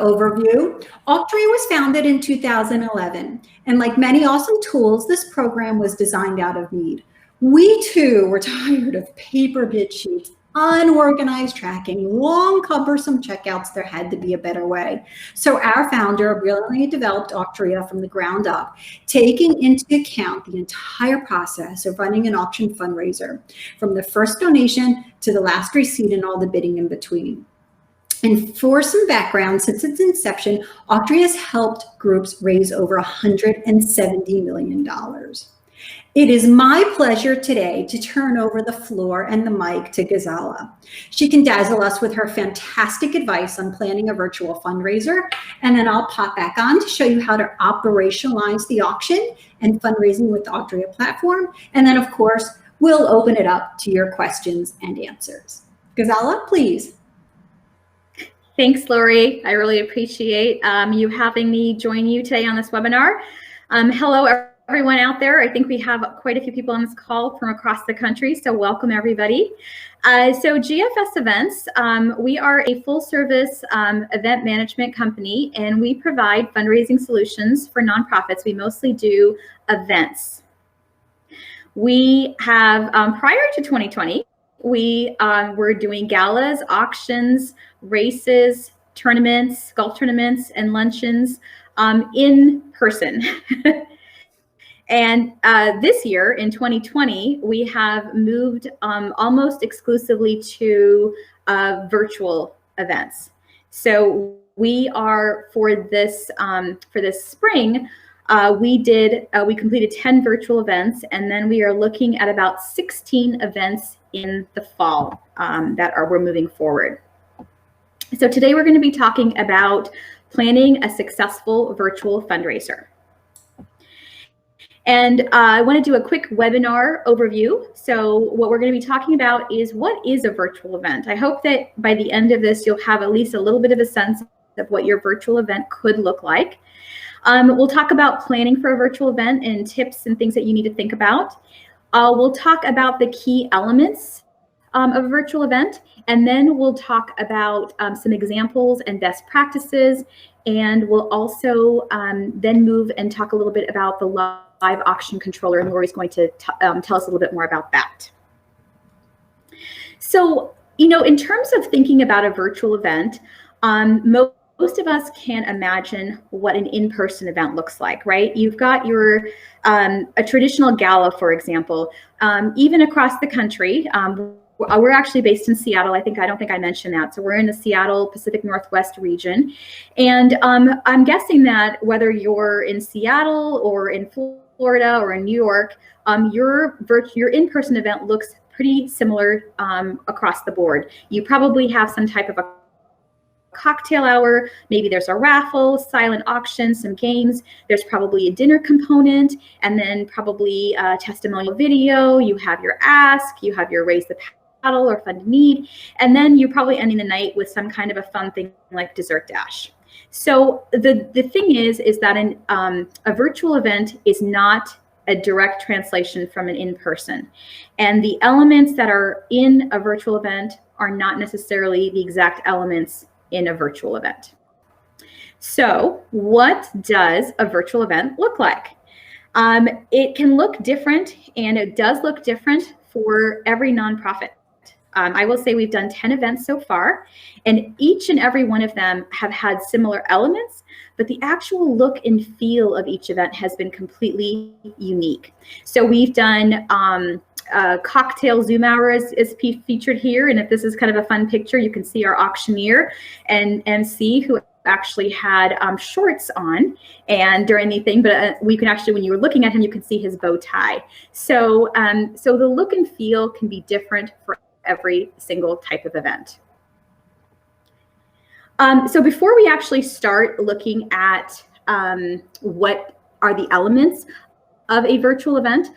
overview, Auctria was founded in 2011, and like many awesome tools, this program was designed out of need. We too were tired of paper bid sheets, unorganized tracking, long, cumbersome checkouts. There had to be a better way. So our founder brilliantly developed Auctria from the ground up, taking into account the entire process of running an auction fundraiser, from the first donation to the last receipt and all the bidding in between. And for some background, since its inception, Auctria has helped groups raise over $170 million. It is my pleasure today to turn over the floor and the mic to Gazala. She can dazzle us with her fantastic advice on planning a virtual fundraiser, and then I'll pop back on to show you how to operationalize the auction and fundraising with the Auctria platform. And then, of course, we'll open it up to your questions and answers. Gazala, please. Thanks, Lori. I really appreciate you having me join you today on this webinar. Hello, everyone out there. I think we have quite a few people on this call from across the country, so welcome everybody. So GFS Events, we are a full-service event management company, and we provide fundraising solutions for nonprofits. We mostly do events. We have, prior to 2020, we were doing galas, auctions, races, tournaments, golf tournaments, and luncheons in person. And this year, in 2020, we have moved almost exclusively to virtual events. So we are, for this spring, we completed 10 virtual events, and then we are looking at about 16 events in the fall we're moving forward. So today we're going to be talking about planning a successful virtual fundraiser. And I want to do a quick webinar overview. So what we're going to be talking about is, what is a virtual event? I hope that by the end of this, you'll have at least a little bit of a sense of what your virtual event could look like. We'll talk about planning for a virtual event and tips and things that you need to think about. We'll talk about the key elements of a virtual event, and then we'll talk about some examples and best practices, and we'll also then move and talk a little bit about the Live Auction Controller, and Lori's going to tell us a little bit more about that. So, you know, in terms of thinking about a virtual event, most of us can imagine what an in-person event looks like, right? You've got your a traditional gala, for example, even across the country. We're actually based in Seattle. I don't think I mentioned that. So we're in the Seattle Pacific Northwest region. And I'm guessing that whether you're in Seattle or in Florida or in New York, your in-person event looks pretty similar across the board. You probably have some type of a cocktail hour, maybe there's a raffle, silent auction, some games, there's probably a dinner component, and then probably a testimonial video, you have your ask, you have your raise the paddle or fund need, and then you're probably ending the night with some kind of a fun thing like dessert dash. So the thing is that a virtual event is not a direct translation from an in-person, and the elements that are in a virtual event are not necessarily the exact elements in a virtual event. So what does a virtual event look like? It can look different, and it does look different for every nonprofit. I will say we've done 10 events so far, and each and every one of them have had similar elements, but the actual look and feel of each event has been completely unique. So we've done cocktail Zoom hour is featured here, and if this is kind of a fun picture, you can see our auctioneer and MC who actually had shorts on and during the thing, but we can actually, when you were looking at him, you could see his bow tie. So so the look and feel can be different for every single type of event. So before we actually start looking at what are the elements of a virtual event,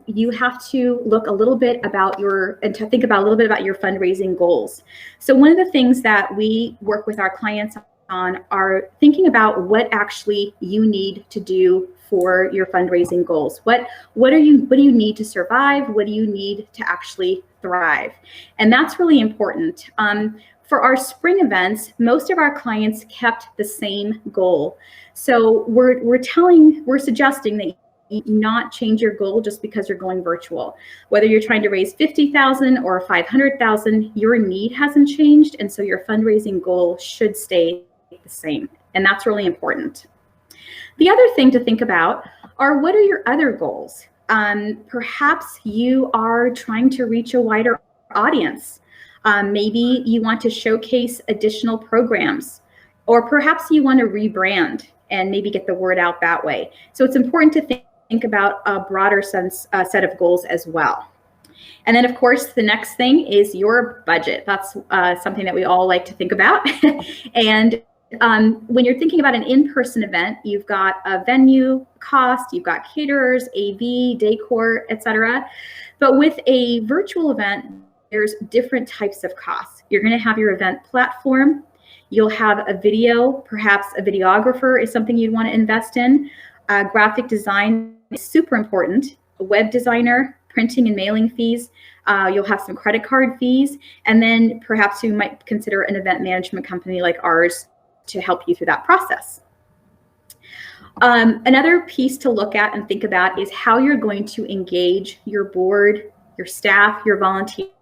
you have to look a little bit about to think about a little bit about your fundraising goals. So one of the things that we work with our clients on are thinking about what actually you need to do for your fundraising goals. What do you need to survive? What do you need to actually thrive? And that's really important. for our spring events, most of our clients kept the same goal. So we're suggesting that you not change your goal just because you're going virtual. Whether you're trying to raise 50,000 or 500,000, your need hasn't changed, and so your fundraising goal should stay the same, and that's really important. The other thing to think about are, what are your other goals? Perhaps you are trying to reach a wider audience. Maybe you want to showcase additional programs, or perhaps you want to rebrand and maybe get the word out that way. So it's important to think about a broader set of goals as well. And then, of course, the next thing is your budget. That's something that we all like to think about. And when you're thinking about an in-person event, you've got a venue cost, you've got caterers, AV, decor, etc. But with a virtual event, there's different types of costs. You're going to have your event platform. You'll have a video, perhaps a videographer is something you'd want to invest in. Graphic design is super important. A web designer, printing and mailing fees. You'll have some credit card fees. And then perhaps you might consider an event management company like ours to help you through that process. Another piece to look at and think about is how you're going to engage your board, your staff, your volunteers.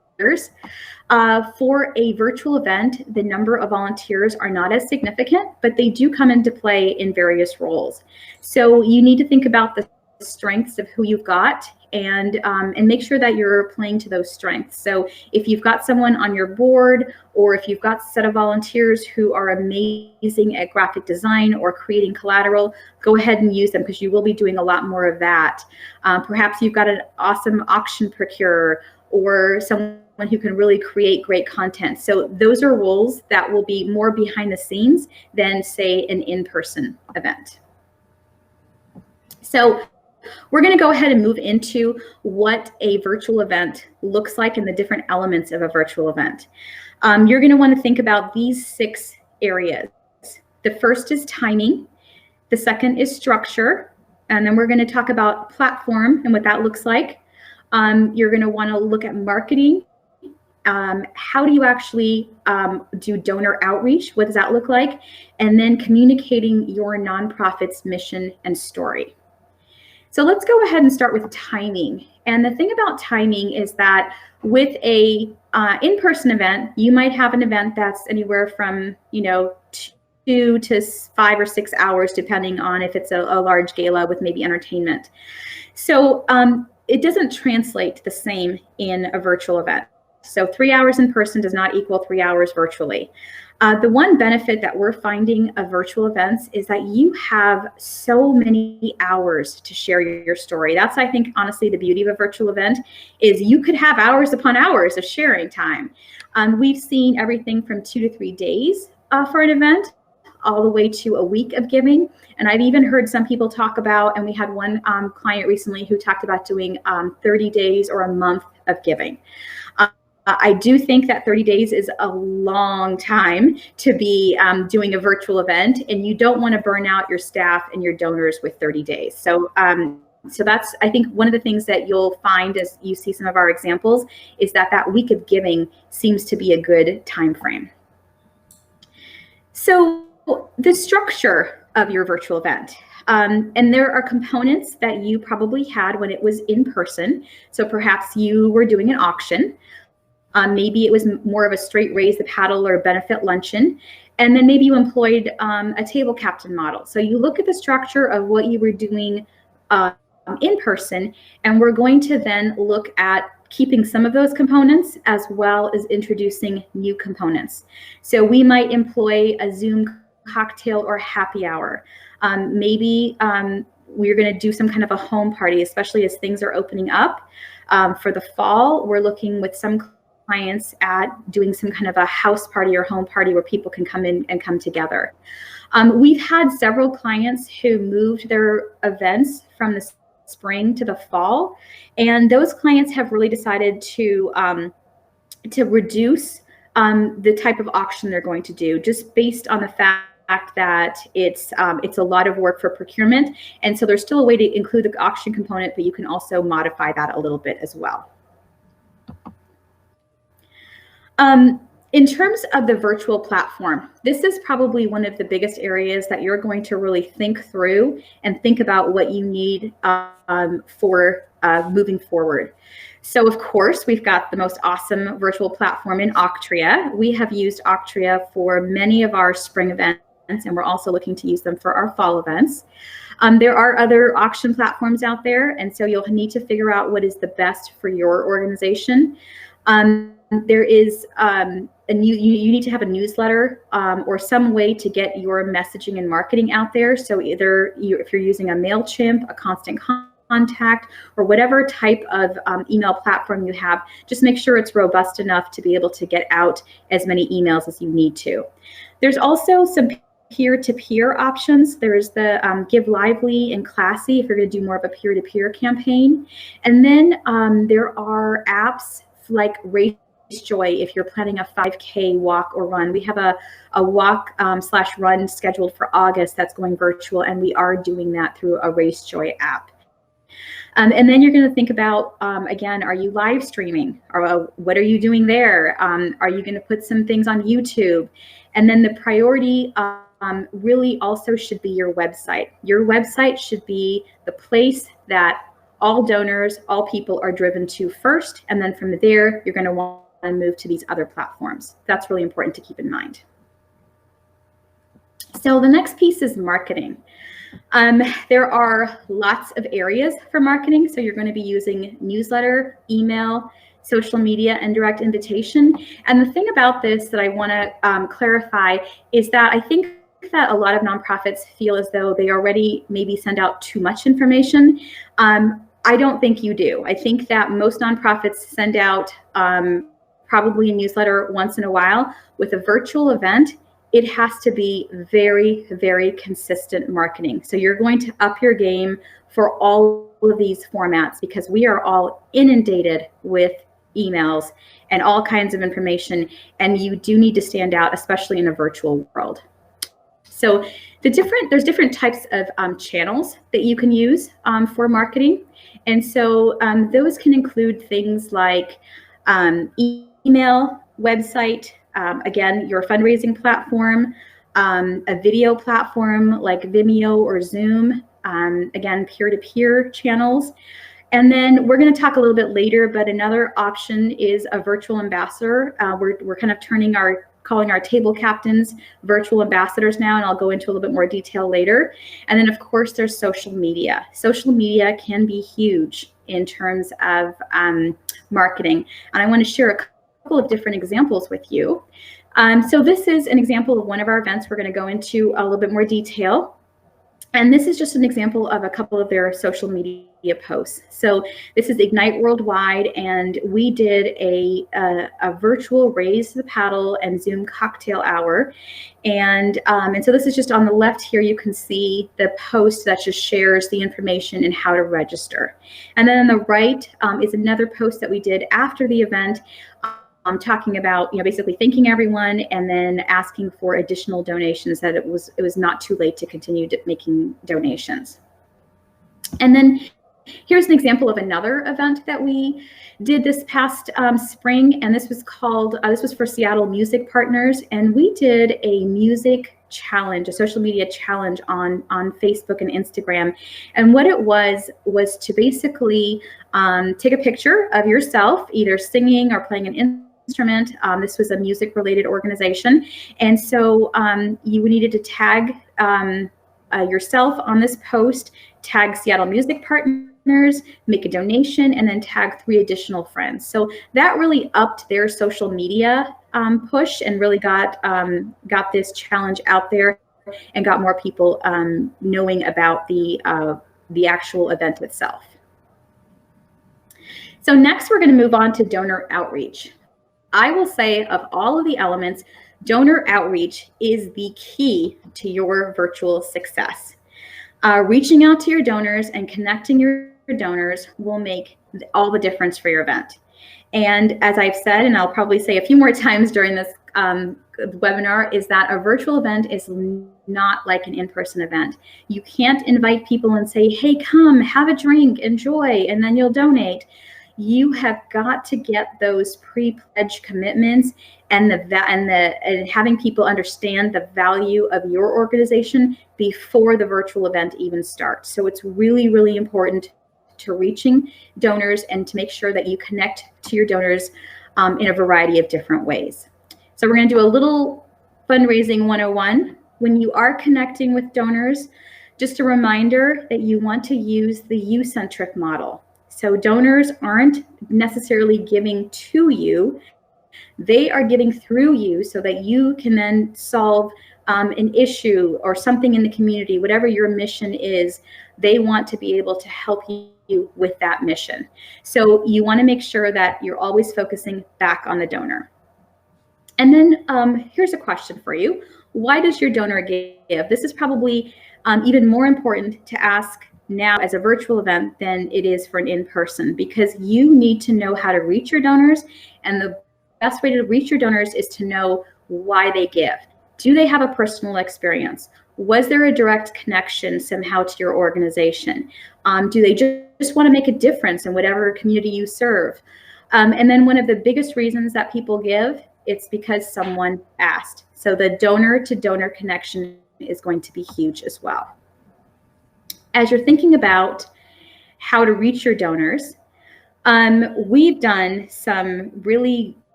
For a virtual event, the number of volunteers are not as significant, but they do come into play in various roles. So you need to think about the strengths of who you've got and make sure that you're playing to those strengths. So if you've got someone on your board, or if you've got a set of volunteers who are amazing at graphic design or creating collateral, go ahead and use them, because you will be doing a lot more of that. Perhaps you've got an awesome auction procurer or someone who can really create great content. So those are roles that will be more behind the scenes than, say, an in-person event. So we're going to go ahead and move into what a virtual event looks like and the different elements of a virtual event. You're going to want to think about these 6 areas. The first is timing. The second is structure. And then we're going to talk about platform and what that looks like. You're going to want to look at marketing. How do you actually do donor outreach? What does that look like? And then communicating your nonprofit's mission and story. So let's go ahead and start with timing. And the thing about timing is that with a in-person event, you might have an event that's anywhere from 2 to 5 or 6 hours, depending on if it's a large gala with maybe entertainment. So it doesn't translate the same in a virtual event. So 3 hours in person does not equal 3 hours virtually. The one benefit that we're finding of virtual events is that you have so many hours to share your story. That's, I think, honestly, the beauty of a virtual event is you could have hours upon hours of sharing time. We've seen everything from 2 to 3 days for an event, all the way to a week of giving. And I've even heard some people talk about, and we had one client recently who talked about doing 30 days or a month of giving. I do think that 30 days is a long time to be doing a virtual event, and you don't want to burn out your staff and your donors with 30 days. So that's, I think, one of the things that you'll find as you see some of our examples is that week of giving seems to be a good time frame. So the structure of your virtual event. And there are components that you probably had when it was in person. So perhaps you were doing an auction. Maybe it was more of a straight raise the paddle or a benefit luncheon. And then maybe you employed a table captain model. So you look at the structure of what you were doing in person, and we're going to then look at keeping some of those components as well as introducing new components. So we might employ a Zoom cocktail or happy hour. Maybe we're going to do some kind of a home party, especially as things are opening up. For the fall, we're looking with some clients at doing some kind of a house party or home party where people can come in and come together. We've had several clients who moved their events from the spring to the fall, and those clients have really decided to reduce the type of auction they're going to do, just based on the fact that it's a lot of work for procurement. And so there's still a way to include the auction component, but you can also modify that a little bit as well. In terms of the virtual platform, this is probably one of the biggest areas that you're going to really think through and think about what you need for moving forward. So of course, we've got the most awesome virtual platform in Auctria. We have used Auctria for many of our spring events, and we're also looking to use them for our fall events. There are other auction platforms out there, and so you'll need to figure out what is the best for your organization. There is you need to have a newsletter or some way to get your messaging and marketing out there. So either if you're using a MailChimp, a Constant Contact, or whatever type of email platform you have, just make sure it's robust enough to be able to get out as many emails as you need to. There's also some peer-to-peer options. There's the Give Lively and Classy if you're going to do more of a peer-to-peer campaign. And then there are apps like Race Joy if you're planning a 5K walk or run. We have a walk / run scheduled for August that's going virtual, and we are doing that through a Race Joy app. And then you're going to think about, again, are you live streaming? Or what are you doing there? Are you going to put some things on YouTube? And then the priority really also should be your website. Your website should be the place that all donors, all people are driven to first. And then from there, you're going to want to move to these other platforms. That's really important to keep in mind. So the next piece is marketing. There are lots of areas for marketing. So you're going to be using newsletter, email, social media, and direct invitation. And the thing about this that I want to clarify is that I think that a lot of nonprofits feel as though they already maybe send out too much information. I don't think you do. I think that most nonprofits send out probably a newsletter once in a while. With a virtual event, it has to be very, very consistent marketing. So you're going to up your game for all of these formats because we are all inundated with emails and all kinds of information, and you do need to stand out, especially in a virtual world. So there's different types of channels that you can use for marketing. And so those can include things like email, website, again, your fundraising platform, a video platform like Vimeo or Zoom, again, peer-to-peer channels. And then we're going to talk a little bit later, but another option is a virtual ambassador. We're kind of calling our table captains virtual ambassadors now, and I'll go into a little bit more detail later. And then of course there's social media. Social media can be huge in terms of marketing. And I want to share a couple of different examples with you. So this is an example of one of our events. We're going to go into a little bit more detail. And this is just an example of a couple of their social media posts. So this is Ignite Worldwide, and we did a virtual Raise the Paddle and Zoom cocktail hour. And so this is just on the left here, you can see the post that just shares the information and how to register. And then on the right is another post that we did after the event, talking about, basically thanking everyone and then asking for additional donations, that it was not too late to continue making donations. And then here's an example of another event that we did this past spring, and this was called, this was for Seattle Music Partners, and we did a music challenge, a social media challenge on Facebook and Instagram. And what it was to basically take a picture of yourself, either singing or playing an instrument. This was a music related organization. And so you needed to tag yourself on this post, tag Seattle Music Partners, make a donation, and then tag 3 additional friends. So that really upped their social media push and really got this challenge out there and got more people knowing about the actual event itself. So next we're going to move on to donor outreach. I will say of all of the elements, donor outreach is the key to your virtual success. Reaching out to your donors and connecting your donors will make all the difference for your event. And as I've said, and I'll probably say a few more times during this webinar, is that a virtual event is not like an in-person event. You can't invite people and say, hey, come, have a drink, enjoy, and then you'll donate. you have got to get those pre-pledge commitments and having people understand the value of your organization before the virtual event even starts. So it's really, really important to reaching donors and to make sure that you connect to your donors in a variety of different ways. So we're going to do a little fundraising 101. When you are connecting with donors, just a reminder that you want to use the you-centric model. So donors aren't necessarily giving to you, they are giving through you so that you can then solve an issue or something in the community, whatever your mission is, they want to be able to help you with that mission. So you want to make sure that you're always focusing back on the donor. And then here's a question for you. Why does your donor give? This is probably even more important to ask now as a virtual event than it is for an in-person, because you need to know how to reach your donors, and the best way to reach your donors is to know why they give. Do they have a personal experience? Was there a direct connection somehow to your organization? Do they just want to make a difference in whatever community you serve? And then one of the biggest reasons that people give, it's because someone asked. So the donor-to-donor connection is going to be huge as well. As you're thinking about how to reach your donors, we've done some really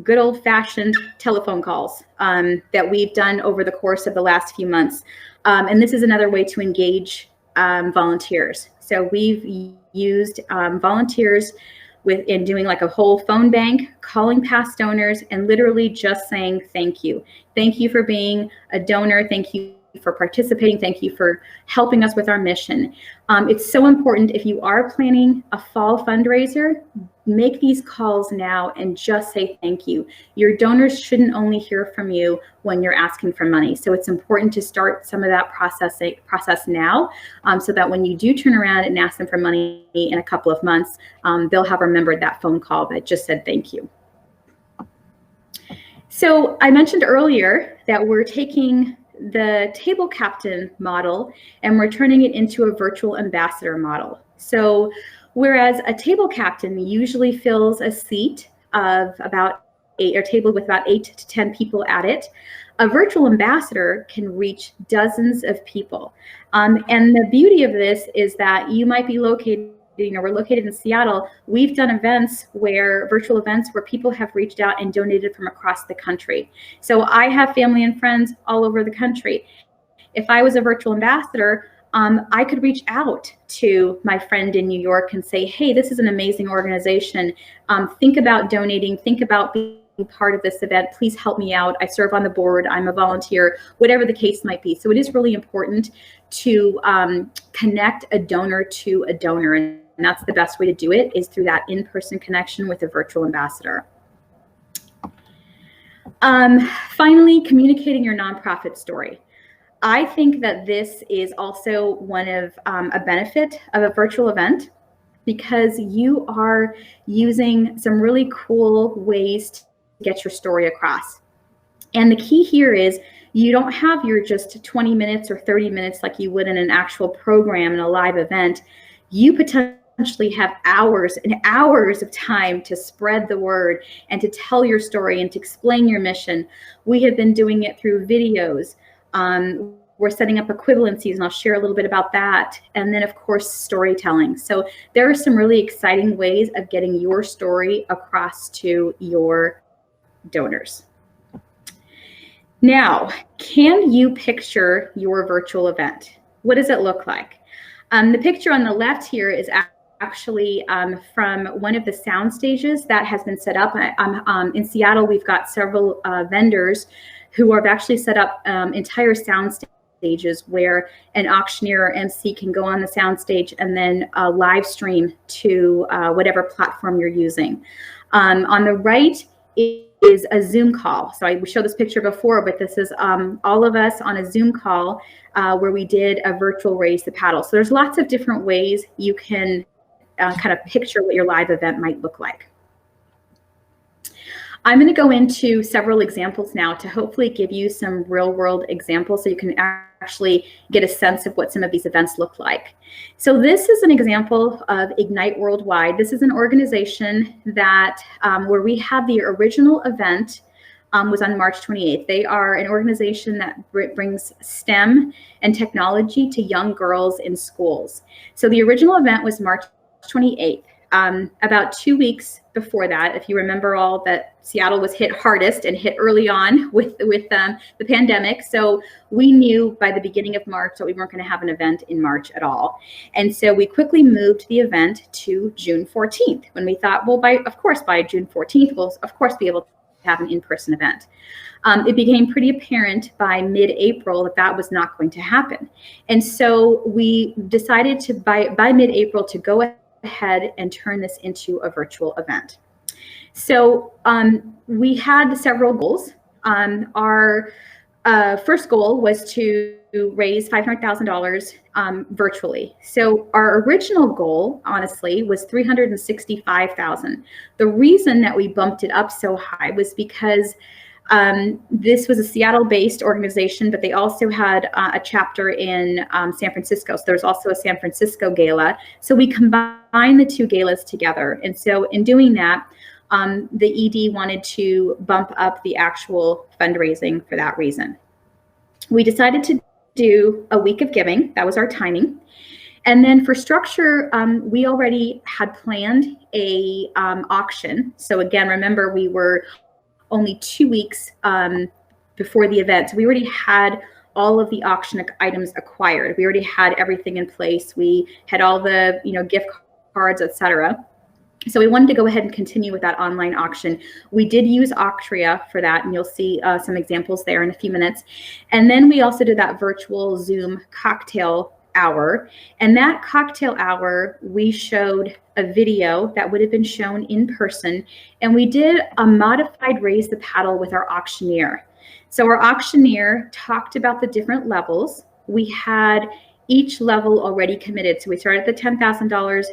good old-fashioned telephone calls that we've done over the course of the last few months. And this is another way to engage volunteers. So we've used volunteers in doing like a whole phone bank, calling past donors, and literally just saying thank you. Thank you for being a donor. Thank you for participating. Thank you for helping us with our mission. It's so important, if you are planning a fall fundraiser, make these calls now and just say thank you. Your donors shouldn't only hear from you when you're asking for money. So it's important to start some of that process now, so that when you do turn around and ask them for money in a couple of months, they'll have remembered that phone call that just said thank you. So I mentioned earlier that we're taking the table captain model and we're turning it into a virtual ambassador model. So whereas a table captain usually fills a seat of about 8, or table with about 8 to 10 people at it, a virtual ambassador can reach dozens of people. And the beauty of this is that you might be located, we're located in Seattle. We've done virtual events where people have reached out and donated from across the country. So I have family and friends all over the country. If I was a virtual ambassador, I could reach out to my friend in New York and say, hey, this is an amazing organization. Think about donating, think about being part of this event. Please help me out. I serve on the board. I'm a volunteer, whatever the case might be. So it is really important to connect a donor to a donor. And that's the best way to do it, is through that in-person connection with a virtual ambassador. Finally, communicating your nonprofit story. I think that this is also one of a benefit of a virtual event, because you are using some really cool ways to get your story across. And the key here is you don't have your just 20 minutes or 30 minutes like you would in an actual program in a live event. You potentially have hours and hours of time to spread the word and to tell your story and to explain your mission. We have been doing it through videos. We're setting up equivalencies, and I'll share a little bit about that. And then, of course, storytelling. So there are some really exciting ways of getting your story across to your donors. Now, can you picture your virtual event? What does it look like? The picture on the left here is actually from one of the sound stages that has been set up. In Seattle, we've got several vendors who have actually set up entire sound stages where an auctioneer or MC can go on the sound stage and then live stream to whatever platform you're using. On the right is a Zoom call. So I showed this picture before, but this is all of us on a Zoom call where we did a virtual raise the paddle. So there's lots of different ways you can kind of picture what your live event might look like. I'm going to go into several examples now to hopefully give you some real world examples so you can actually get a sense of what some of these events look like. So this is an example of Ignite Worldwide. This is an organization that where we had the original event was on March 28th. They are an organization that brings STEM and technology to young girls in schools. So the original event was March 28th. About 2 weeks before that, if you remember all that Seattle was hit hardest and hit early on with the pandemic. So we knew by the beginning of March that we weren't going to have an event in March at all. And so we quickly moved the event to June 14th when we thought, well, by June 14th, we'll of course be able to have an in-person event. It became pretty apparent by mid-April that that was not going to happen. And so we decided to, by mid-April, to go ahead and turn this into a virtual event. So we had several goals. Our first goal was to raise $500,000 virtually. So our original goal, honestly, was $365,000. The reason that we bumped it up so high was because this was a Seattle-based organization, but they also had a chapter in San Francisco. So there's also a San Francisco gala. So we combined the two galas together. And so in doing that, the ED wanted to bump up the actual fundraising for that reason. We decided to do a week of giving. That was our timing. And then for structure, we already had planned a auction. So again, remember, we were only 2 weeks before the event. So we already had all of the auction items acquired. We already had everything in place. We had all the gift cards, etc. So we wanted to go ahead and continue with that online auction. We did use Auctria for that, and you'll see some examples there in a few minutes. And then we also did that virtual Zoom cocktail hour. And that cocktail hour, we showed a video that would have been shown in person. And we did a modified raise the paddle with our auctioneer. So our auctioneer talked about the different levels. We had each level already committed. So we started at the $10,000.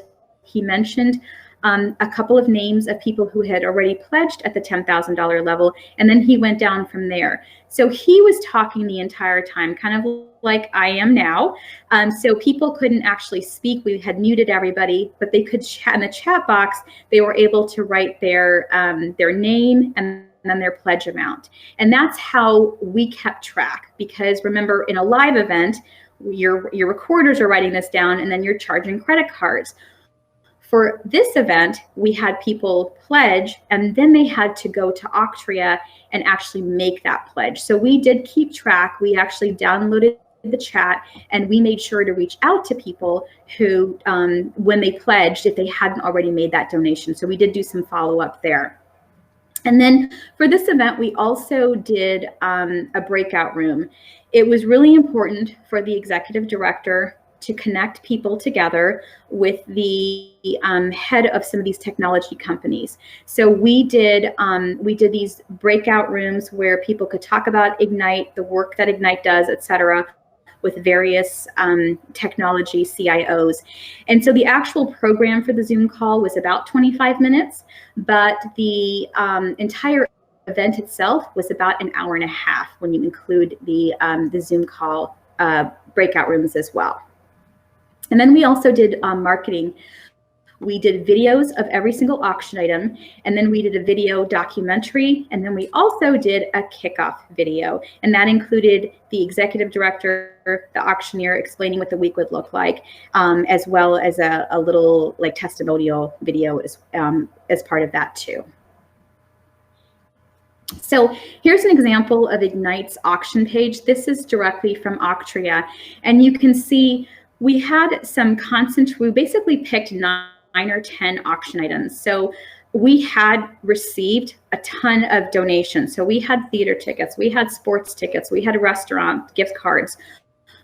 He mentioned a couple of names of people who had already pledged at the $10,000 level, and then he went down from there. So he was talking the entire time, kind of like I am now. So people couldn't actually speak. We had muted everybody, but they could chat in the chat box. They were able to write their name and then their pledge amount. And that's how we kept track, because remember, in a live event, your recorders are writing this down, and then you're charging credit cards. For this event, we had people pledge, and then they had to go to Auctria and actually make that pledge. So we did keep track. We actually downloaded the chat, and we made sure to reach out to people who, when they pledged, if they hadn't already made that donation. So we did do some follow-up there. And then for this event, we also did a breakout room. It was really important for the executive director to connect people together with the head of some of these technology companies. So we did these breakout rooms where people could talk about Ignite, the work that Ignite does, et cetera, with various technology CIOs. And so the actual program for the Zoom call was about 25 minutes, but the entire event itself was about an hour and a half when you include the Zoom call breakout rooms as well. And then we also did marketing. We did videos of every single auction item, and then we did a video documentary, and then we also did a kickoff video, and that included the executive director, the auctioneer explaining what the week would look like, as well as a little like testimonial video as part of that too. So here's an example of Ignite's auction page. This is directly from Auctria, and you can see we had some we basically picked 9 or 10 auction items. So we had received a ton of donations. So we had theater tickets, we had sports tickets, we had restaurant gift cards.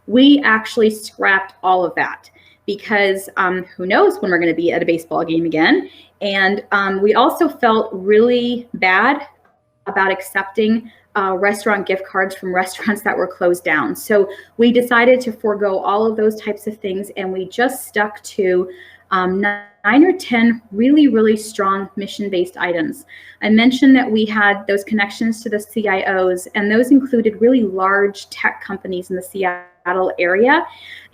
We actually scrapped all of that because who knows when we're going to be at a baseball game again. And we also felt really bad about accepting restaurant gift cards from restaurants that were closed down. So we decided to forego all of those types of things, and we just stuck to 9 or 10 really, really strong mission-based items. I mentioned that we had those connections to the CIOs, and those included really large tech companies in the Seattle area,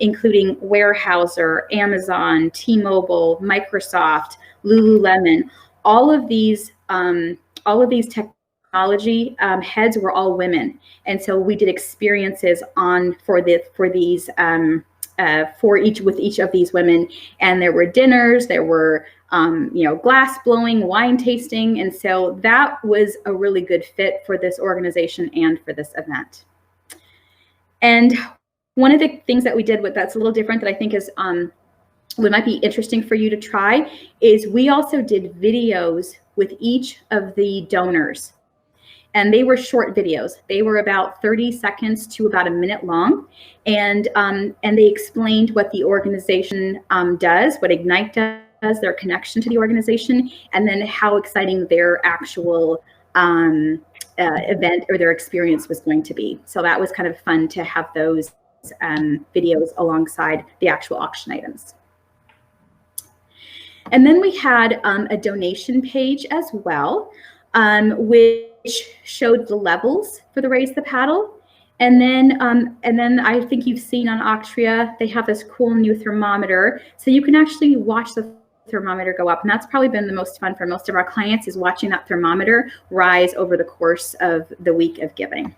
including Weyerhaeuser, Amazon, T-Mobile, Microsoft, Lululemon. All of these technology heads were all women, and so we did experiences with each of these women, and there were dinners, there were glass blowing, wine tasting, and so that was a really good fit for this organization and for this event. And one of the things that we did that's a little different that I think is what might be interesting for you to try is we also did videos with each of the donors. And they were short videos. They were about 30 seconds to about a minute long. And they explained what the organization does, what Ignite does, their connection to the organization, and then how exciting their actual event or their experience was going to be. So that was kind of fun to have those videos alongside the actual auction items. And then we had a donation page as well, which showed the levels for the Raise the Paddle. And then I think you've seen on Auctria, they have this cool new thermometer. So you can actually watch the thermometer go up. And that's probably been the most fun for most of our clients, is watching that thermometer rise over the course of the week of giving.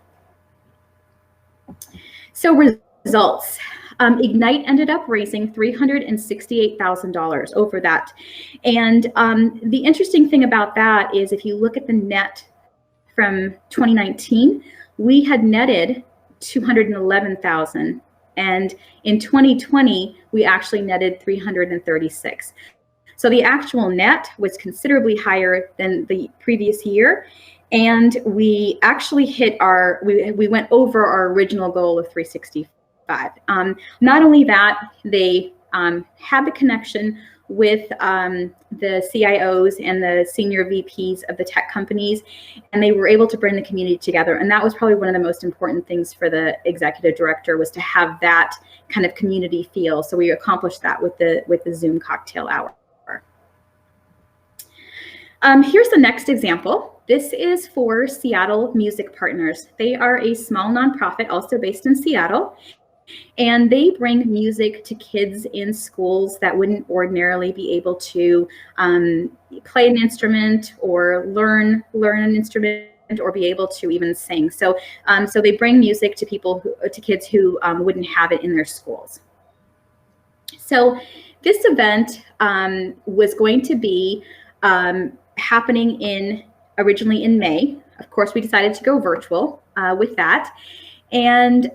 So results. Ignite ended up raising $368,000 over that. And the interesting thing about that is if you look at the net from 2019, we had netted 211,000. And in 2020, we actually netted 336. So the actual net was considerably higher than the previous year. And we actually hit we went over our original goal of 365. Not only that, they had the connection with the CIOs and the senior VPs of the tech companies, and they were able to bring the community together. And that was probably one of the most important things for the executive director, was to have that kind of community feel. So we accomplished that with the Zoom cocktail hour. Here's the next example. This is for Seattle Music Partners. They are a small nonprofit also based in Seattle. And they bring music to kids in schools that wouldn't ordinarily be able to play an instrument or learn an instrument or be able to even sing. So they bring music to to kids who wouldn't have it in their schools. So this event was going to be happening originally in May. Of course, we decided to go virtual with that. And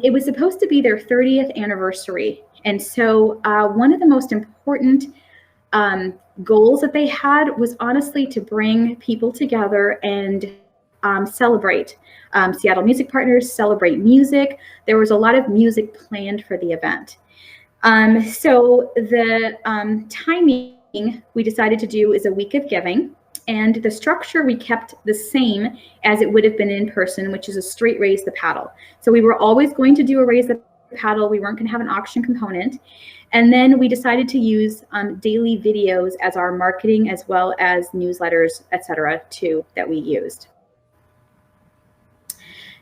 it was supposed to be their 30th anniversary. And so one of the most important goals that they had was honestly to bring people together and celebrate. Seattle Music Partners celebrate music. There was a lot of music planned for the event. So the timing we decided to do is a week of giving. And the structure we kept the same as it would have been in person, which is a straight Raise the Paddle. So we were always going to do a Raise the Paddle. We weren't going to have an auction component. And then we decided to use daily videos as our marketing, as well as newsletters, et cetera, too, that we used.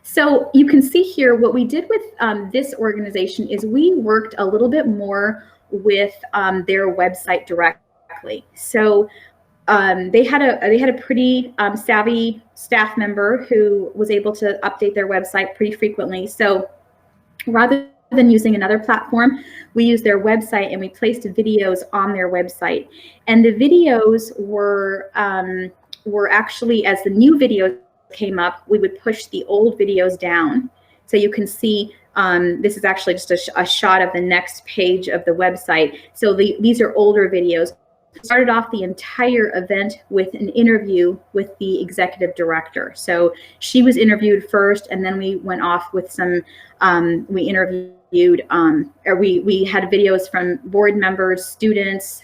So you can see here what we did with this organization is we worked a little bit more with their website directly. So they had a pretty savvy staff member who was able to update their website pretty frequently. So rather than using another platform, we used their website and we placed videos on their website. And the videos were actually, as the new videos came up, we would push the old videos down. So you can see this is actually just a shot of the next page of the website. So these are older videos. Started off the entire event with an interview with the executive director. So she was interviewed first, and then we went off with some, we interviewed, we had videos from board members, students,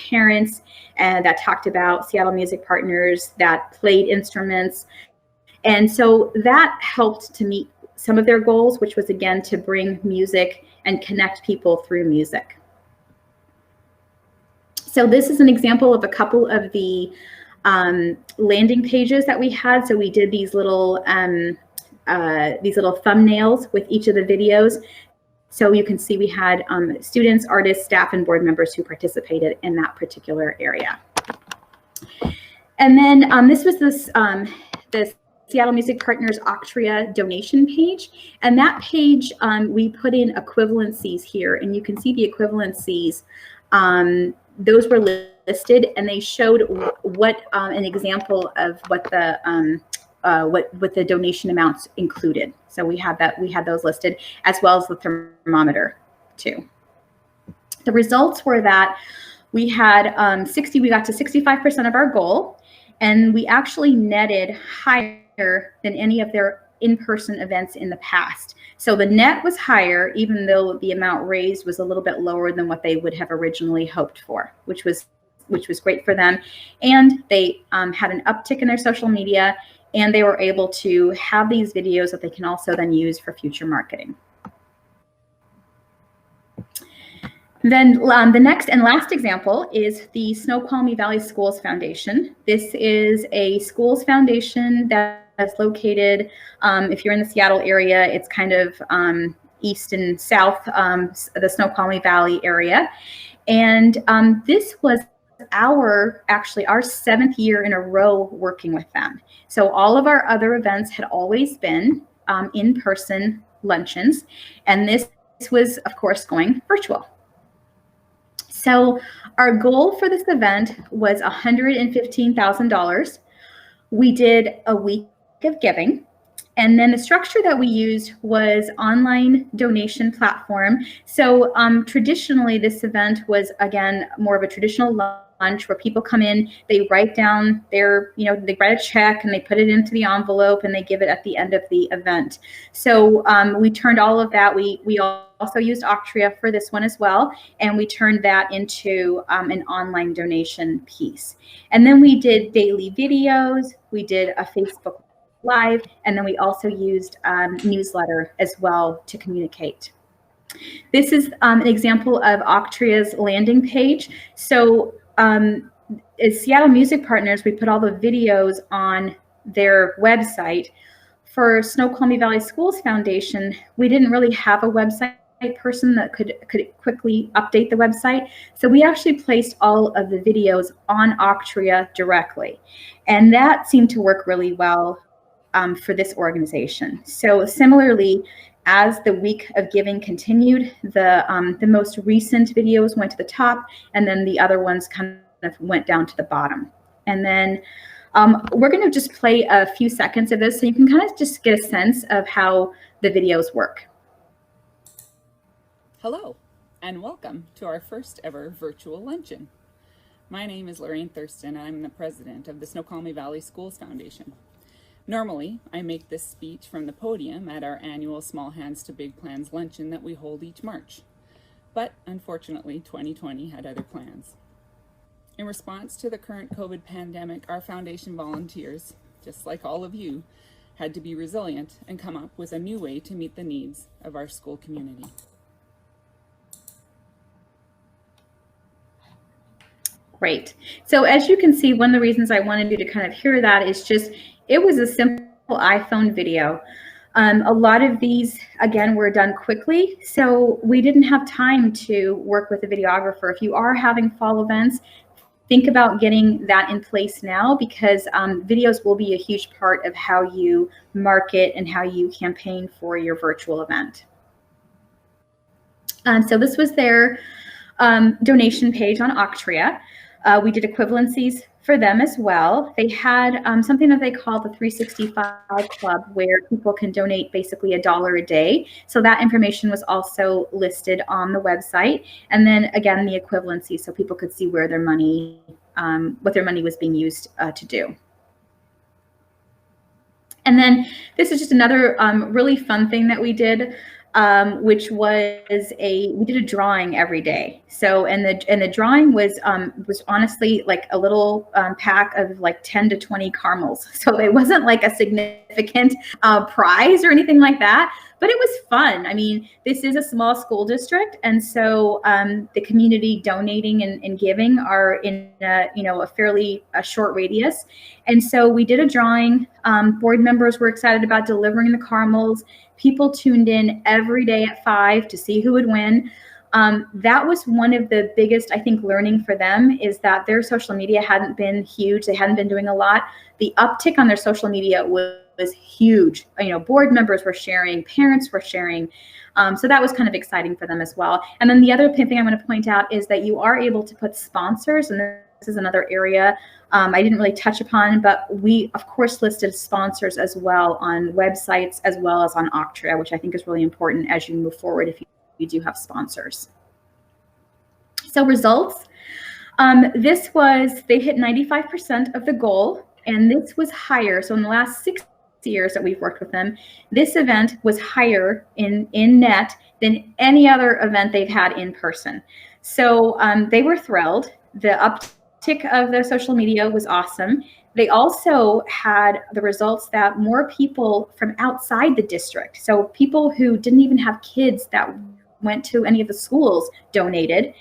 parents, and that talked about Seattle Music Partners, that played instruments. And so that helped to meet some of their goals, which was, again, to bring music and connect people through music. So this is an example of a couple of the landing pages that we had. So we did these little thumbnails with each of the videos. So you can see we had students, artists, staff, and board members who participated in that particular area. And then this was the Seattle Music Partners Auctria donation page. And that page, we put in equivalencies here, and you can see the equivalencies. Those were listed, and they showed what an example of what the donation amounts included. So we had those listed, as well as the thermometer too. The results were that we had we got to 65% of our goal, and we actually netted higher than any of their in-person events in the past. So the net was higher, even though the amount raised was a little bit lower than what they would have originally hoped for, which was great for them. And they had an uptick in their social media, and they were able to have these videos that they can also then use for future marketing. Then the next and last example is the Snoqualmie Valley Schools Foundation. This is a schools foundation that's located, if you're in the Seattle area, it's kind of east and south, the Snoqualmie Valley area. And this was actually our 7th year in a row working with them. So all of our other events had always been in-person luncheons, and this was, of course, going virtual. So our goal for this event was $115,000. We did a week of giving, and then the structure that we used was online donation platform. So traditionally, this event was, again, more of a traditional lunch where people come in, they write down their, they write a check and they put it into the envelope and they give it at the end of the event. So we turned all of that. We also used Auctria for this one as well, and we turned that into an online donation piece. And then we did daily videos, we did a Facebook Live, and then we also used newsletter as well to communicate. This is an example of Auctria's landing page. So as Seattle Music Partners, we put all the videos on their website. For Snoqualmie Valley Schools Foundation, we didn't really have a website person that could quickly update the website. So we actually placed all of the videos on Auctria directly. And that seemed to work really well for this organization. So similarly, as the week of giving continued, the most recent videos went to the top, and then the other ones kind of went down to the bottom. And then we're going to just play a few seconds of this so you can kind of just get a sense of how the videos work. Hello, and welcome to our first ever virtual luncheon. My name is Lorraine Thurston, and I'm the president of the Snoqualmie Valley Schools Foundation. Normally, I make this speech from the podium at our annual Small Hands to Big Plans luncheon that we hold each March. But unfortunately, 2020 had other plans. In response to the current COVID pandemic, our foundation volunteers, just like all of you, had to be resilient and come up with a new way to meet the needs of our school community. Great. So as you can see, one of the reasons I wanted you to kind of hear that is just, it was a simple iPhone video. A lot of these, again, were done quickly, so we didn't have time to work with a videographer. If you are having fall events, think about getting that in place now, because videos will be a huge part of how you market and how you campaign for your virtual event. So this was their donation page on Auctria. We did equivalencies for them as well. They had something that they call the 365 Club, where people can donate basically $1 a day. So that information was also listed on the website. And then again, the equivalency, so people could see where their money, what their money was being used to do. And then this is just another really fun thing that we did, which was we did a drawing every day. So and the drawing was honestly like a little pack of like 10 to 20 caramels. So it wasn't like a significant prize or anything like that, but it was fun. I mean, this is a small school district, and so the community donating and giving are in a fairly short radius. And so we did a drawing. Board members were excited about delivering the caramels. People tuned in every day at 5 to see who would win. That was one of the biggest, I think, learning for them, is that their social media hadn't been huge. They hadn't been doing a lot. The uptick on their social media was huge. Board members were sharing, parents were sharing. So that was kind of exciting for them as well. And then the other thing I'm going to point out is that you are able to put sponsors, and this is another area I didn't really touch upon, but we, of course, listed sponsors as well on websites as well as on Auctria, which I think is really important as you move forward if you do have sponsors. So results, they hit 95% of the goal, and this was higher. So in the last 6 years that we've worked with them, this event was higher in net than any other event they've had in person. So they were thrilled. The uptick of their social media was awesome. They also had the results that more people from outside the district, so people who didn't even have kids that went to any of the schools, donated.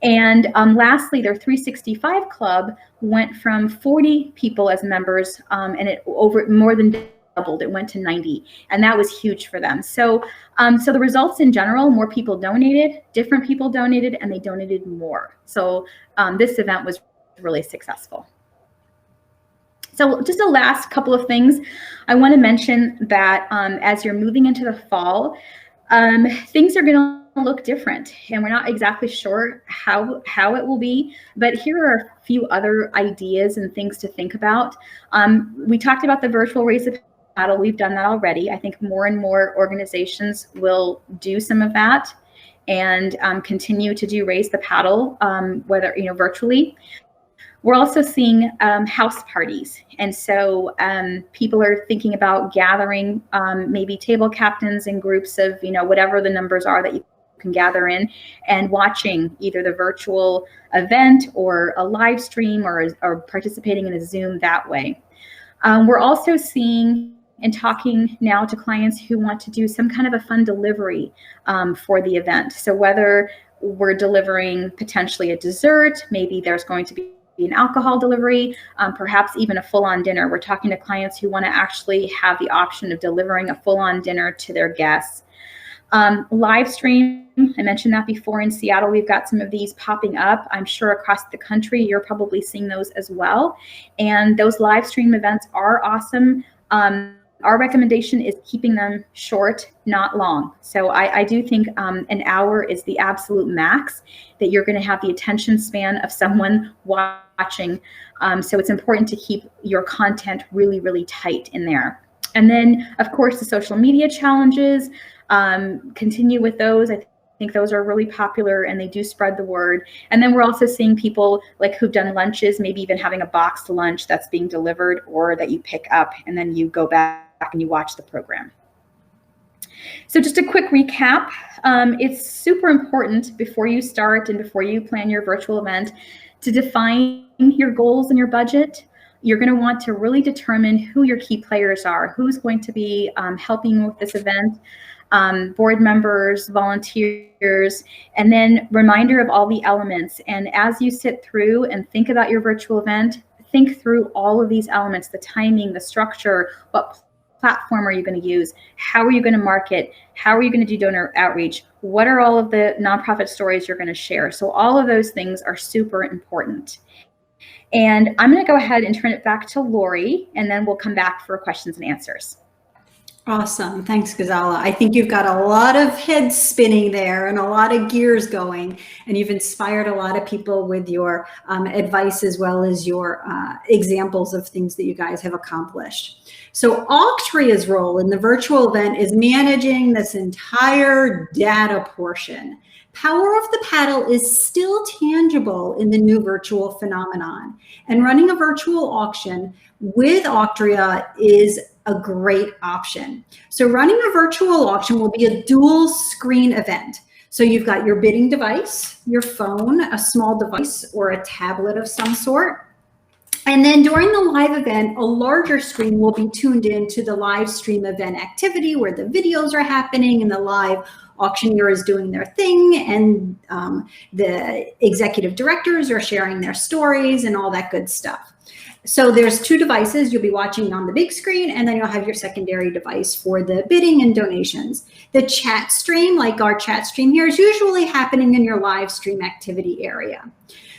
And lastly, their 365 club went from 40 people as members, and it more than doubled. It went to 90, and that was huge for them. So the results in general, more people donated, different people donated, and they donated more. So this event was really successful. So just a last couple of things. I want to mention that as you're moving into the fall, things are going to look different, and we're not exactly sure how it will be, but here are a few other ideas and things to think about. We talked about the virtual raise the paddle. We've done that already. I think more and more organizations will do some of that and continue to do raise the paddle, whether virtually. We're also seeing house parties. And so people are thinking about gathering maybe table captains in groups of, whatever the numbers are that you can gather in, and watching either the virtual event or a live stream or participating in a Zoom that way. We're also seeing and talking now to clients who want to do some kind of a fun delivery for the event. So whether we're delivering potentially a dessert, maybe there's going to be an alcohol delivery, perhaps even a full-on dinner. We're talking to clients who want to actually have the option of delivering a full-on dinner to their guests. Live stream, I mentioned that before. In Seattle, we've got some of these popping up. I'm sure across the country, you're probably seeing those as well. And those live stream events are awesome. Our recommendation is keeping them short, not long. So I do think an hour is the absolute max that you're going to have the attention span of someone watching. So it's important to keep your content really, really tight in there. And then, of course, the social media challenges, continue with those. I think those are really popular, and they do spread the word. And then we're also seeing people who've done lunches, maybe even having a boxed lunch that's being delivered or that you pick up and then you go back and you watch the program. So just a quick recap. It's super important before you start and before you plan your virtual event to define your goals and your budget. You're going to want to really determine who your key players are, who's going to be helping with this event, board members, volunteers, and then reminder of all the elements. And as you sit through and think about your virtual event, think through all of these elements, the timing, the structure, what platform are you going to use? How are you going to market? How are you going to do donor outreach? What are all of the nonprofit stories you're going to share? So all of those things are super important. And I'm going to go ahead and turn it back to Lori, and then we'll come back for questions and answers. Awesome. Thanks, Gazala. I think you've got a lot of heads spinning there and a lot of gears going, and you've inspired a lot of people with your advice as well as your examples of things that you guys have accomplished. So Auctria's role in the virtual event is managing this entire data portion. Power of the paddle is still tangible in the new virtual phenomenon, and running a virtual auction with Auctria is a great option. So running a virtual auction will be a dual screen event. So you've got your bidding device, your phone, a small device, or a tablet of some sort. And then during the live event, a larger screen will be tuned in to the live stream event activity where the videos are happening and the live auctioneer is doing their thing, and the executive directors are sharing their stories and all that good stuff. So there's two devices you'll be watching on the big screen, and then you'll have your secondary device for the bidding and donations. The chat stream, like our chat stream here, is usually happening in your live stream activity area.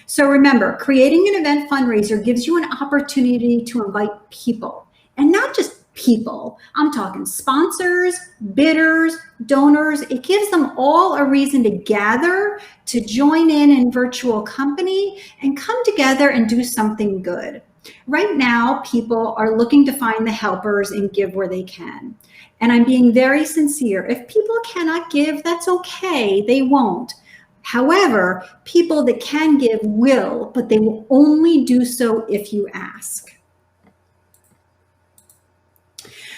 So remember, creating an event fundraiser gives you an opportunity to invite people, and not just people. I'm talking sponsors, bidders, donors. It gives them all a reason to gather, to join in virtual company, and come together and do something good. Right now, people are looking to find the helpers and give where they can. And I'm being very sincere. If people cannot give, that's okay. They won't. However, people that can give will, but they will only do so if you ask.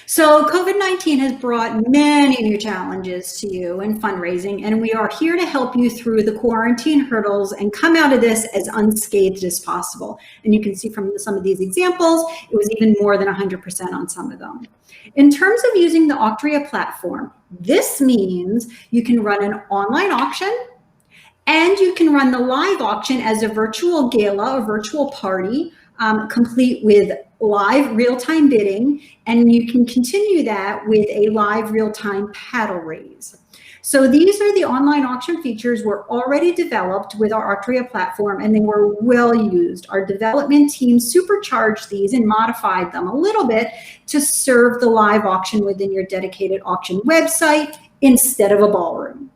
So COVID-19 has brought many new challenges to you in fundraising, and we are here to help you through the quarantine hurdles and come out of this as unscathed as possible. And you can see from some of these examples, it was even more than 100% on some of them. In terms of using the Auctria platform, this means you can run an online auction, and you can run the live auction as a virtual gala, a virtual party, complete with live real-time bidding, and you can continue that with a live real-time paddle raise. So these are the online auction features were already developed with our Auctria platform, and they were well used. Our development team supercharged these and modified them a little bit to serve the live auction within your dedicated auction website instead of a ballroom.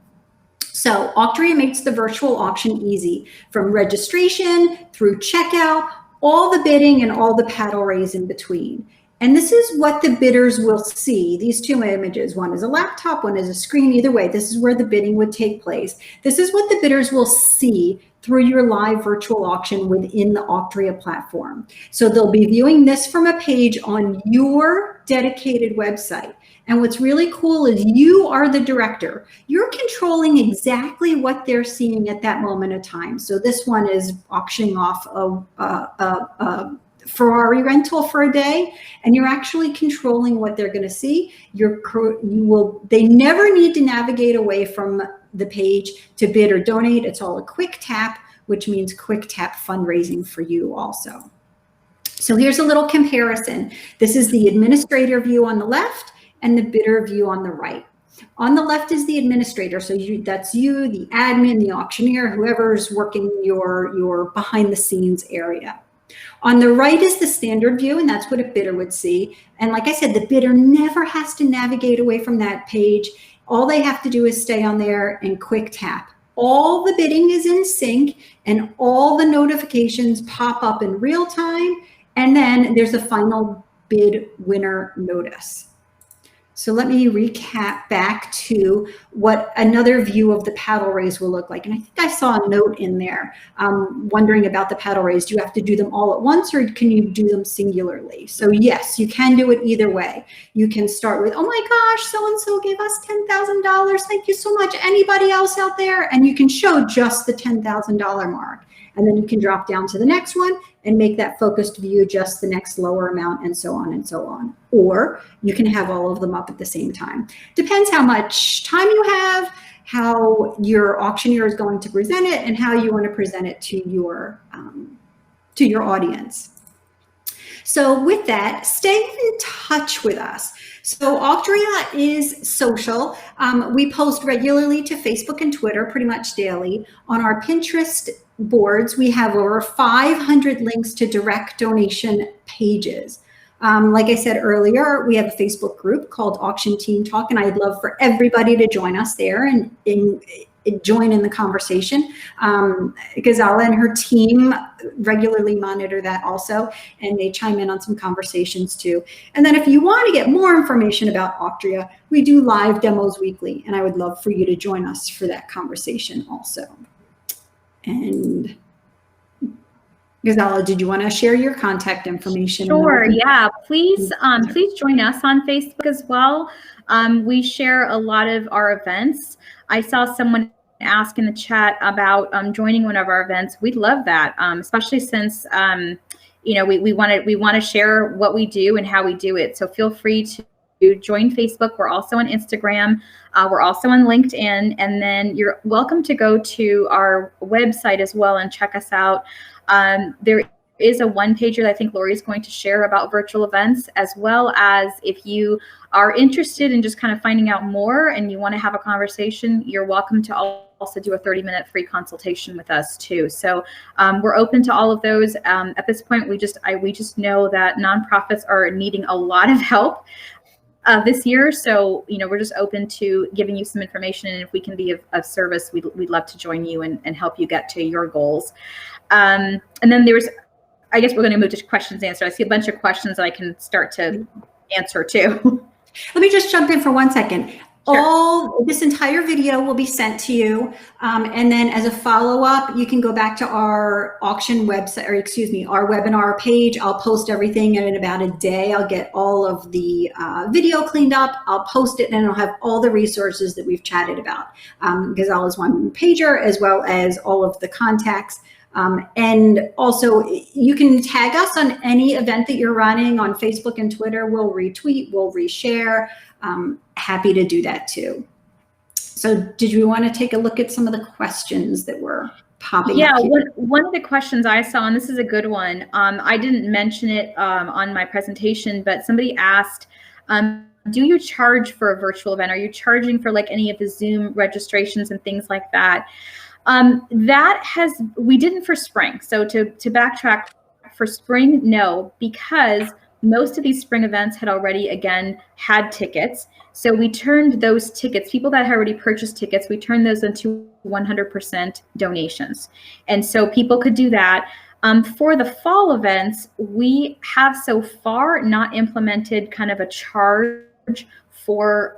So Auctria makes the virtual auction easy, from registration through checkout, all the bidding and all the paddle raise in between. And this is what the bidders will see. These two images, one is a laptop, one is a screen. Either way, this is where the bidding would take place. This is what the bidders will see through your live virtual auction within the Auctria platform. So they'll be viewing this from a page on your dedicated website. And what's really cool is you are the director. You're controlling exactly what they're seeing at that moment of time. So this one is auctioning off a Ferrari rental for a day, and you're actually controlling what they're going to see. They never need to navigate away from the page to bid or donate. It's all a quick tap, which means quick tap fundraising for you also. So here's a little comparison. This is the administrator view on the left and the bidder view on the right. On the left is the administrator. So that's you, the admin, the auctioneer, whoever's working your behind the scenes area. On the right is the standard view, and that's what a bidder would see. And like I said, the bidder never has to navigate away from that page. All they have to do is stay on there and quick tap. All the bidding is in sync, and all the notifications pop up in real time. And then there's a final bid winner notice. So let me recap back to what another view of the paddle raise will look like. And I think I saw a note in there wondering about the paddle raise. Do you have to do them all at once, or can you do them singularly? So yes, you can do it either way. You can start with, oh my gosh, so-and-so gave us $10,000. Thank you so much. Anybody else out there? And you can show just the $10,000 mark. And then you can drop down to the next one and make that focused view just the next lower amount, and so on and so on. Or you can have all of them up at the same time. Depends how much time you have, how your auctioneer is going to present it, and how you want to present it to your audience. So with that, stay in touch with us. So Auctria is social. We post regularly to Facebook and Twitter pretty much daily. On our Pinterest boards, we have over 500 links to direct donation pages. Like I said earlier, we have a Facebook group called Auction Team Talk, and I'd love for everybody to join us there and join in the conversation. Gazala and her team regularly monitor that also, and they chime in on some conversations too. And then if you want to get more information about Auctria, we do live demos weekly, and I would love for you to join us for that conversation also. And Gazala, did you want to share your contact information? Sure, yeah. Please join us on Facebook as well. We share a lot of our events. I saw someone ask in the chat about joining one of our events. We'd love that, especially since we want to share what we do and how we do it. So feel free to join Facebook. We're also on Instagram. We're also on LinkedIn. And then you're welcome to go to our website as well and check us out. There is a one-pager that I think Lori is going to share about virtual events, as well as if you are interested in just kind of finding out more and you want to have a conversation, you're welcome to also do a 30-minute free consultation with us too. So we're open to all of those. At this point, we just know that nonprofits are needing a lot of help this year. So, we're just open to giving you some information. And if we can be of service, we'd love to join you and help you get to your goals. And then I guess we're going to move to questions and answers. I see a bunch of questions that I can start to answer too. Let me just jump in for 1 second. Sure. This entire video will be sent to you. And then as a follow-up, you can go back to our auction website, or our webinar page. I'll post everything, and in about a day, I'll get all of the video cleaned up. I'll post it, and I'll have all the resources that we've chatted about. Gazala's one pager, as well as all of the contacts. And also, you can tag us on any event that you're running on Facebook and Twitter. We'll retweet, we'll reshare. Happy to do that too. So did you want to take a look at some of the questions that were popping up? Yeah, one of the questions I saw, and this is a good one, I didn't mention it on my presentation, but somebody asked, do you charge for a virtual event? Are you charging for like any of the Zoom registrations and things like that? We didn't for spring. So to backtrack, for spring, no, because most of these spring events had already, again, had tickets. So we turned those tickets, people that had already purchased tickets, we turned those into 100% donations. And so people could do that. For the fall events, we have so far not implemented kind of a charge for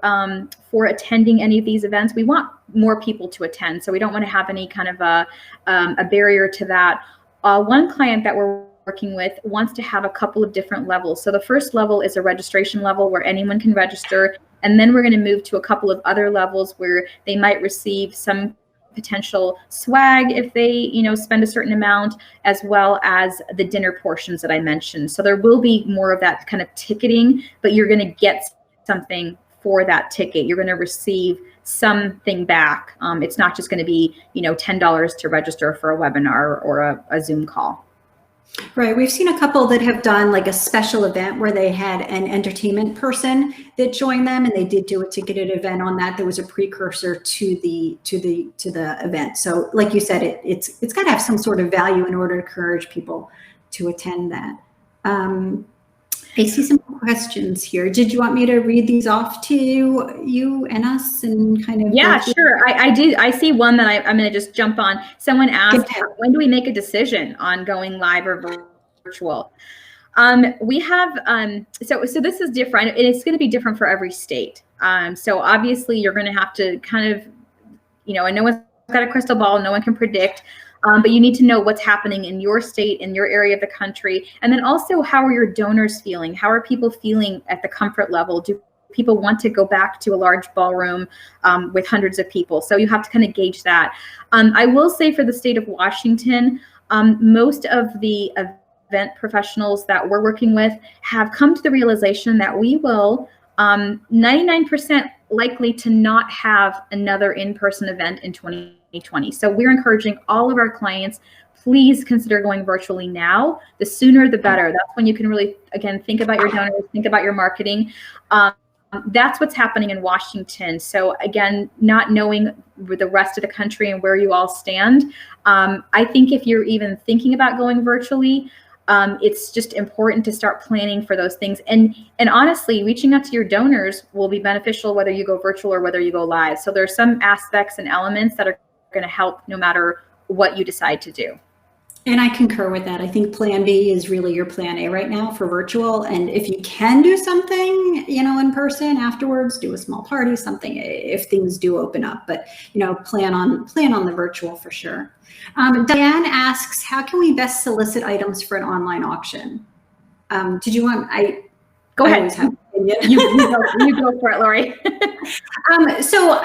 attending any of these events. We want more people to attend, so we don't want to have any kind of a barrier to that. One client that we're working with wants to have a couple of different levels. So the first level is a registration level where anyone can register. And then we're going to move to a couple of other levels where they might receive some potential swag if they, spend a certain amount, as well as the dinner portions that I mentioned. So there will be more of that kind of ticketing, but you're going to get something for that ticket. You're going to receive something back. It's not just going to be, $10 to register for a webinar or a Zoom call. Right. We've seen a couple that have done like a special event where they had an entertainment person that joined them, and they did do a ticketed event on that. There was a precursor to the event. So like you said, it's got to have some sort of value in order to encourage people to attend that. I see some questions here. Did you want me to read these off to you and us and kind of? Yeah, sure. I do. I see one that I'm going to just jump on. Someone asked, when do we make a decision on going live or virtual? We have, so this is different. And it's going to be different for every state. So obviously you're going to have to kind of, and no one's got a crystal ball, no one can predict. But you need to know what's happening in your state, in your area of the country. And then also, how are your donors feeling? How are people feeling at the comfort level? Do people want to go back to a large ballroom with hundreds of people? So you have to kind of gauge that. I will say for the state of Washington, most of the event professionals that we're working with have come to the realization that we will 99% likely to not have another in-person event in 2020. So we're encouraging all of our clients, please consider going virtually now. The sooner, the better. That's when you can really, again, think about your donors, think about your marketing. That's what's happening in Washington. So again, not knowing the rest of the country and where you all stand, I think if you're even thinking about going virtually, it's just important to start planning for those things. And honestly, reaching out to your donors will be beneficial whether you go virtual or whether you go live. So there are some aspects and elements that are going to help no matter what you decide to do. And I concur with that. I think plan B is really your plan A right now for virtual. And if you can do something, in person afterwards, do a small party, something if things do open up, but plan on the virtual for sure. Diane asks, how can we best solicit items for an online auction? Did you want, Go ahead. You go for it, Lori. So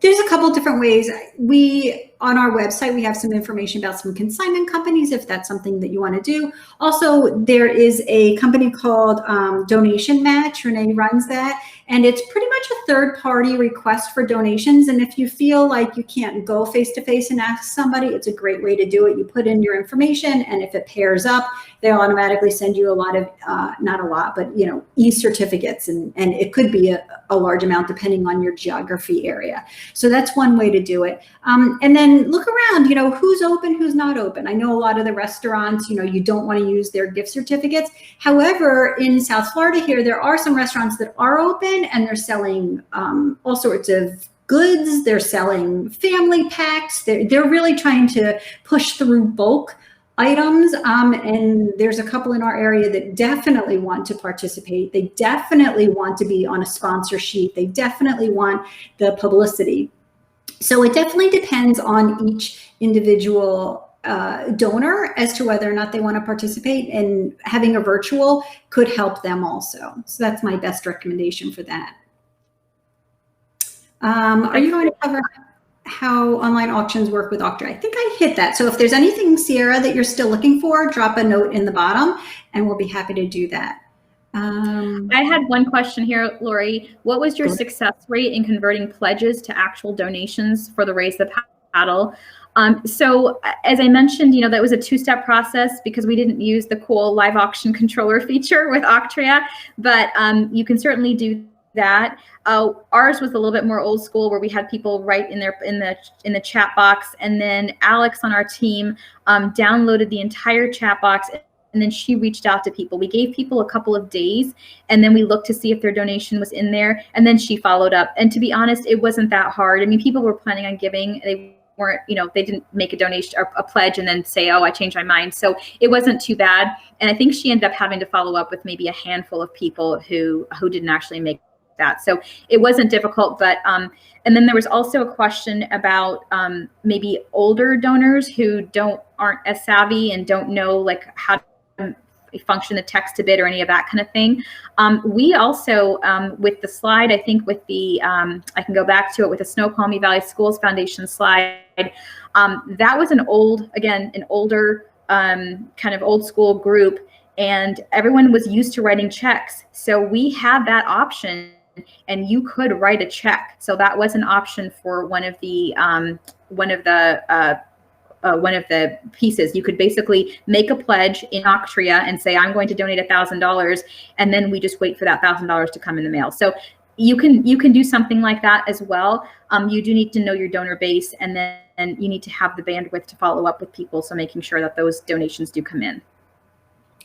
there's a couple different ways. We on our website, we have some information about some consignment companies, if that's something that you want to do. Also, there is a company called Donation Match. Renee runs that, and it's pretty much a third-party request for donations. And if you feel like you can't go face-to-face and ask somebody, it's a great way to do it. You put in your information, and if it pairs up, they'll automatically send you a lot of, not a lot, but e-certificates, and it could be a large amount depending on your geography area. So that's one way to do it. And then look around, who's open, who's not open. I know a lot of the restaurants, you don't want to use their gift certificates. However, in South Florida here, there are some restaurants that are open and they're selling all sorts of goods. They're selling family packs. They're really trying to push through bulk items, and there's a couple in our area that definitely want to participate. They definitely want to be on a sponsor sheet. They definitely want the publicity. So it definitely depends on each individual donor as to whether or not they want to participate, and having a virtual could help them also. So that's my best recommendation for that. Are you going to cover how online auctions work with Auctria? I think I hit that. So if there's anything, Sierra, that you're still looking for, drop a note in the bottom and we'll be happy to do that. I had one question here, Lori. What was your success rate in converting pledges to actual donations for the Raise the Paddle? So as I mentioned, that was a two-step process because we didn't use the cool live auction controller feature with Auctria, but you can certainly do that. Ours was a little bit more old school, where we had people write in the chat box, and then Alex on our team downloaded the entire chat box, and then she reached out to people. We gave people a couple of days, and then we looked to see if their donation was in there, and then she followed up. And to be honest, it wasn't that hard. I mean, people were planning on giving. They weren't, they didn't make a donation or a pledge and then say, oh, I changed my mind. So it wasn't too bad. And I think she ended up having to follow up with maybe a handful of people who didn't actually make that. So it wasn't difficult, but and then there was also a question about maybe older donors who aren't as savvy and don't know like how to function the text to bid or any of that kind of thing. We also with the slide, I think with the I can go back to it with the Snoqualmie Valley Schools Foundation slide. That was an older kind of old school group, and everyone was used to writing checks. So we had that option, and you could write a check. So that was an option for one of the pieces. You could basically make a pledge in Auctria and say, I'm going to donate $1,000, and then we just wait for that $1,000 to come in the mail. So you can do something like that as well. You do need to know your donor base, and then you need to have the bandwidth to follow up with people. So making sure that those donations do come in.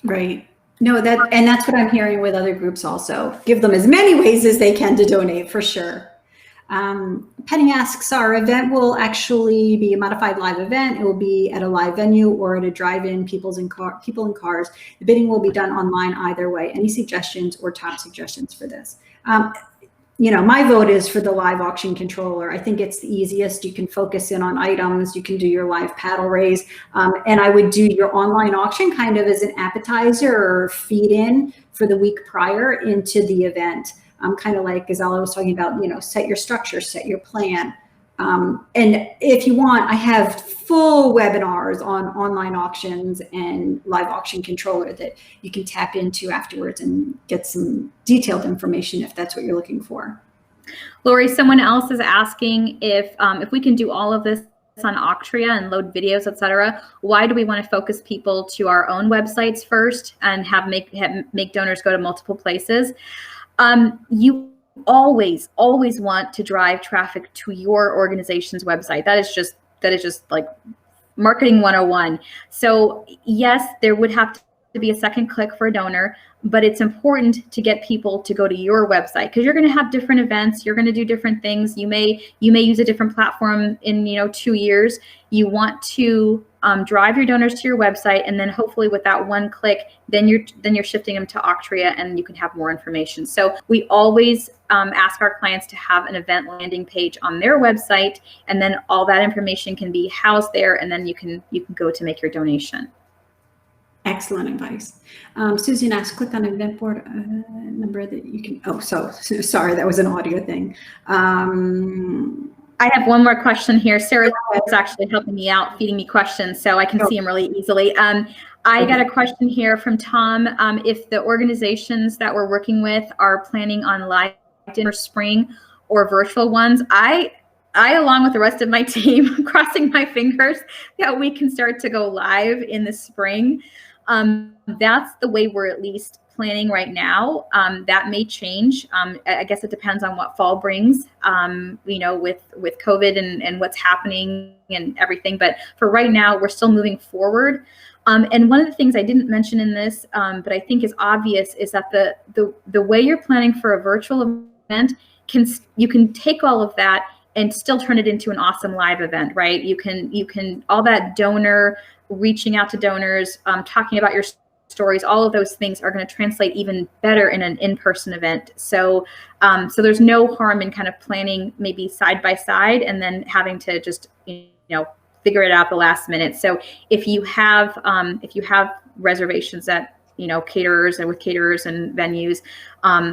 Right. No, that's what I'm hearing with other groups also. Give them as many ways as they can to donate, for sure. Penny asks, our event will actually be a modified live event. It will be at a live venue or at a drive-in, people in cars. The bidding will be done online either way. Any suggestions or top suggestions for this? My vote is for the live auction controller. I think it's the easiest. You can focus in on items. You can do your live paddle raise. And I would do your online auction kind of as an appetizer or feed in for the week prior into the event. Kind of like Gazala was talking about, set your structure, set your plan. And if you want, I have full webinars on online auctions and live auction controller that you can tap into afterwards and get some detailed information if that's what you're looking for. Lori, someone else is asking if we can do all of this on Auctria and load videos, etc. Why do we want to focus people to our own websites first and make donors go to multiple places? You always want to drive traffic to your organization's website. That is just like marketing 101. So yes, there would have to be a second click for a donor, but it's important to get people to go to your website, because you're going to have different events. You're going to do different things. You may use a different platform in 2 years. You want to drive your donors to your website, and then hopefully with that one click, then you're shifting them to Auctria, and you can have more information. So we always ask our clients to have an event landing page on their website, and then all that information can be housed there, and then you can go to make your donation. Excellent advice. Susan asked, click on event board number that you can, sorry, that was an audio thing. I have one more question here. Sarah is actually helping me out, feeding me questions, so I can see them really easily. I got a question here from Tom. If the organizations that we're working with are planning on live dinner spring or virtual ones, I along with the rest of my team, I'm crossing my fingers that we can start to go live in the spring. That's the way we're at least planning right now. That may change. I guess it depends on what fall brings, with COVID and what's happening and everything. But for right now, we're still moving forward. And one of the things I didn't mention in this, but I think is obvious, is that the way you're planning for a virtual event, you can take all of that and still turn it into an awesome live event, right? You can all that donor reaching out to donors, talking about your stories, all of those things are going to translate even better in an in-person event. So there's no harm in kind of planning maybe side by side and then having to just, figure it out the last minute. So if you have reservations at, caterers and with caterers and venues,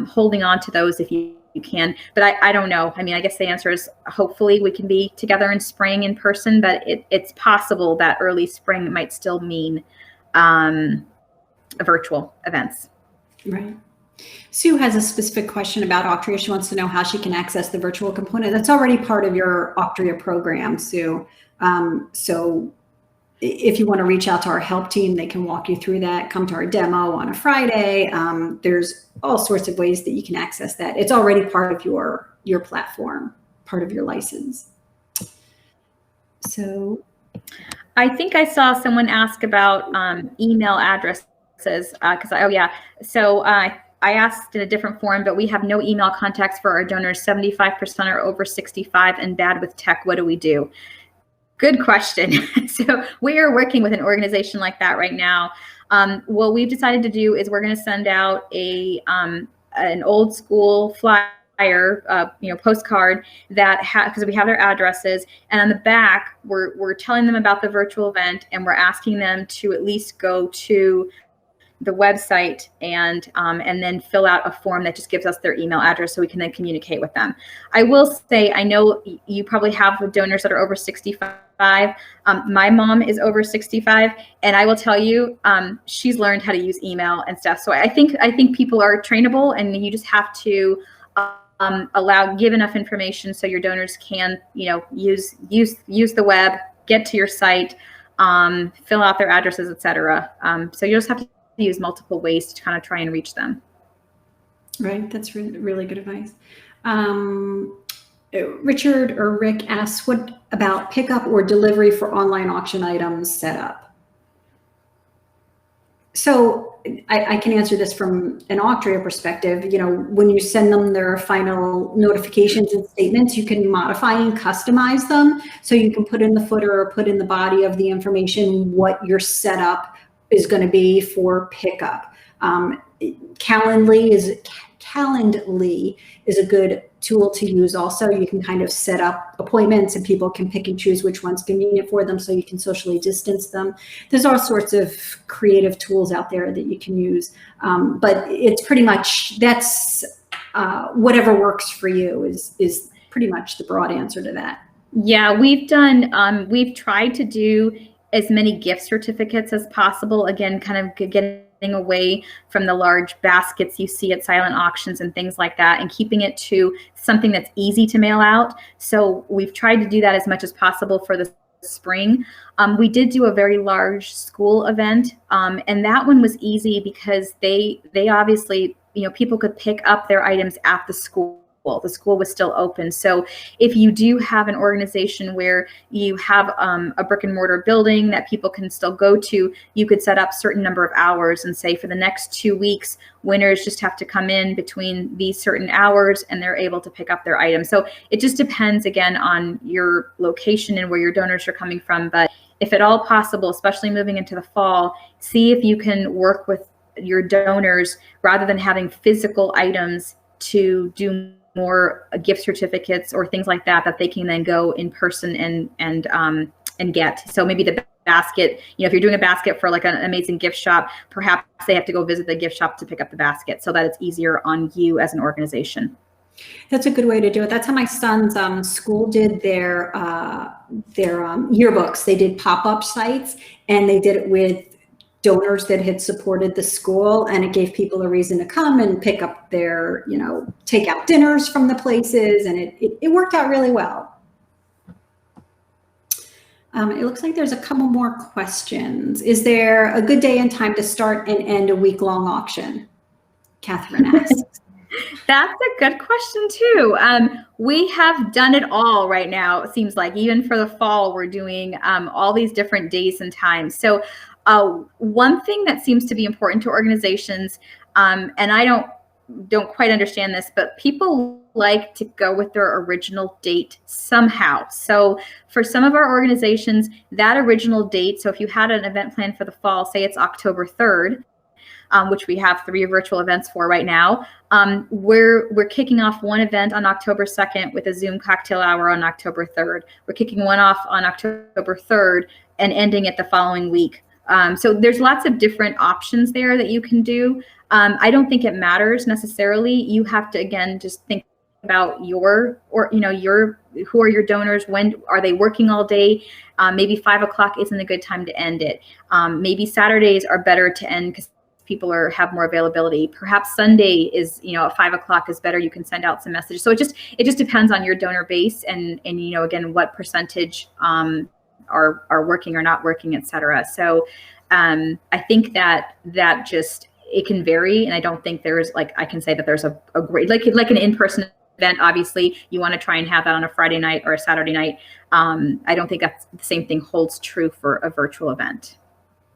holding on to those if you can, but I don't know. I mean, I guess the answer is hopefully we can be together in spring in person, but it's possible that early spring might still mean virtual events. Right. Sue has a specific question about Auctria. She wants to know how she can access the virtual component. That's already part of your Auctria program, Sue. So if you want to reach out to our help team, they can walk you through that. Come to our demo on a Friday. There's all sorts of ways that you can access that. It's already part of your platform, part of your license. So I think I saw someone ask about email addresses So I asked in a different form, but we have no email contacts for our donors. 75% are over 65 and bad with tech. What do we do? Good question. So we are working with an organization like that right now. What we've decided to do is we're going to send out an old school flyer, postcard that because we have their addresses, and on the back we're telling them about the virtual event, and we're asking them to at least go to the website and then fill out a form that just gives us their email address so we can then communicate with them. I will say, I know you probably have donors that are over 65. My mom is over 65, and I will tell you, she's learned how to use email and stuff. So I think people are trainable, and you just have to give enough information so your donors can, use the web, get to your site, fill out their addresses, etc. So you just have to use multiple ways to kind of try and reach them. Right, that's really good advice. Richard or Rick asks, what about pickup or delivery for online auction items setup? So I can answer this from an Auctria perspective. When you send them their final notifications and statements, you can modify and customize them. So you can put in the footer or put in the body of the information what your setup is going to be for pickup. Calendly is a good tool to use also. You can kind of set up appointments and people can pick and choose which one's convenient for them so you can socially distance them. There's all sorts of creative tools out there that you can use. But it's pretty much, that's whatever works for you is pretty much the broad answer to that. Yeah, we've tried to do as many gift certificates as possible. Again, kind of getting away from the large baskets you see at silent auctions and things like that, and keeping it to something that's easy to mail out. So we've tried to do that as much as possible for the spring. We did do a very large school event, and that one was easy because they obviously, people could pick up their items at the school. The school was still open. So if you do have an organization where you have a brick and mortar building that people can still go to, you could set up a certain number of hours and say for the next 2 weeks, winners just have to come in between these certain hours and they're able to pick up their items. So it just depends again on your location and where your donors are coming from. But if at all possible, especially moving into the fall, see if you can work with your donors rather than having physical items to do more gift certificates or things like that they can then go in person and get. So maybe the basket, if you're doing a basket for like an amazing gift shop, perhaps they have to go visit the gift shop to pick up the basket so that it's easier on you as an organization. That's a good way to do it. That's how my son's school did their yearbooks. They did pop-up sites, and they did it with donors that had supported the school, and it gave people a reason to come and pick up their, take out dinners from the places, and it worked out really well. It looks like there's a couple more questions. Is there a good day and time to start and end a week-long auction? Catherine asks. That's a good question too. We have done it all right now. It seems like even for the fall, we're doing all these different days and times. So one thing that seems to be important to organizations, and I don't quite understand this, but people like to go with their original date somehow. So for some of our organizations, that original date, so if you had an event planned for the fall, say it's October 3rd, which we have 3 virtual events for right now, we're kicking off one event on October 2nd with a Zoom cocktail hour on October 3rd. We're kicking one off on October 3rd and ending it the following week. So there's lots of different options there that you can do. I don't think it matters necessarily. You have to, again, just think about who are your donors? When are they working all day? Maybe 5 o'clock isn't a good time to end it. Maybe Saturdays are better to end because people have more availability. Perhaps Sunday is, at 5 o'clock is better. You can send out some messages. So it just depends on your donor base and again, what percentage are working or not working, et cetera. So I think that just, it can vary. And I don't think there's I can say that there's a great, like an in-person event, obviously you want to try and have that on a Friday night or a Saturday night. I don't think that's the same thing holds true for a virtual event.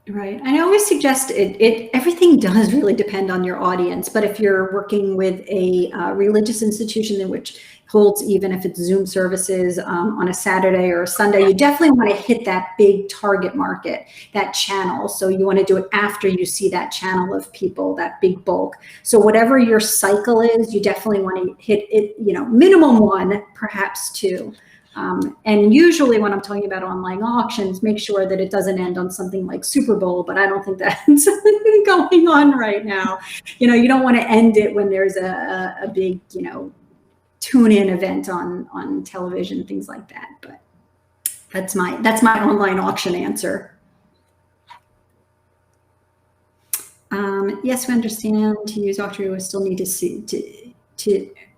Right. And I always suggest everything does really depend on your audience. But if you're working with a religious institution in which holds, even if it's Zoom services on a Saturday or a Sunday, you definitely want to hit that big target market, that channel. So you want to do it after you see that channel of people, that big bulk. So whatever your cycle is, you definitely want to hit it, minimum 1, perhaps 2. And usually when I'm talking about online auctions, make sure that it doesn't end on something like Super Bowl, but I don't think that's going on right now. You don't want to end it when there's a big, tune-in event on television, things like that. But that's my online auction answer. Yes, we understand to use Auctria, we still need to see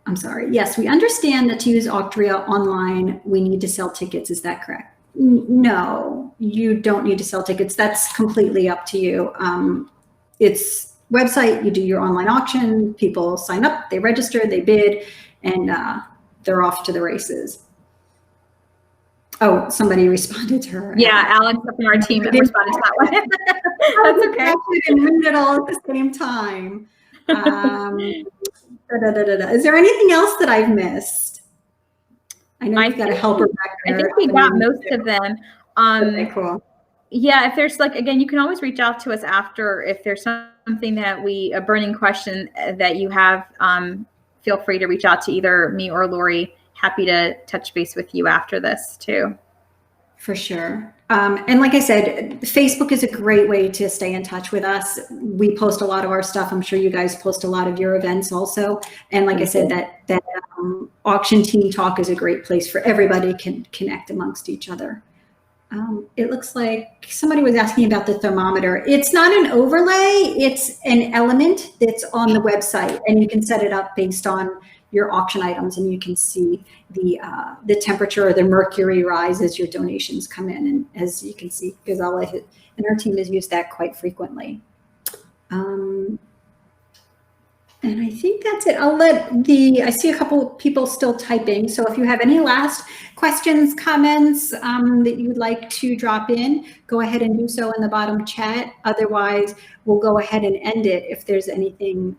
I'm sorry. Yes, we understand that to use Auctria online, we need to sell tickets. Is that correct? No, you don't need to sell tickets. That's completely up to you. It's website, you do your online auction, people sign up, they register, they bid, and they're off to the races. Oh, somebody responded to her. Yeah, Alex from our team responded to that one. That's okay. I didn't read it all at the same time. Is there anything else that I've missed? I know you've got a helper back there. I think we got most of them. Okay, cool. Yeah, if there's again, you can always reach out to us after if there's something that a burning question that you have. Feel free to reach out to either me or Lori. Happy to touch base with you after this too. For sure. And like I said, Facebook is a great way to stay in touch with us. We post a lot of our stuff. I'm sure you guys post a lot of your events also. And like I said, that auction team talk is a great place for everybody can connect amongst each other. It looks like somebody was asking about the thermometer. It's not an overlay. It's an element that's on the website, and you can set it up based on your auction items, and you can see the temperature or the mercury rise as your donations come in. And as you can see, Gazala and our team has used that quite frequently. And I think that's it. I see a couple people still typing. So if you have any last questions, comments that you would like to drop in, go ahead and do so in the bottom chat. Otherwise, we'll go ahead and end it. If there's anything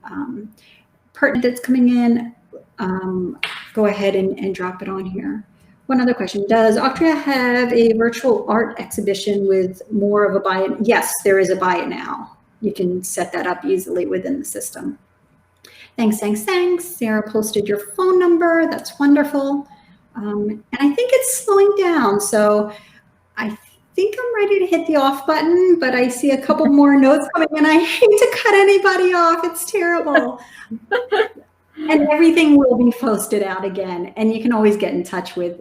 pertinent that's coming in, go ahead and drop it on here. One other question. Does Auctria have a virtual art exhibition with more of a buy it? Yes, there is a buy it now. You can set that up easily within the system. Thanks. Sarah posted your phone number. That's wonderful. And I think it's slowing down. So I think I'm ready to hit the off button, but I see a couple more notes coming in. I hate to cut anybody off. It's terrible. And everything will be posted out again. And you can always get in touch with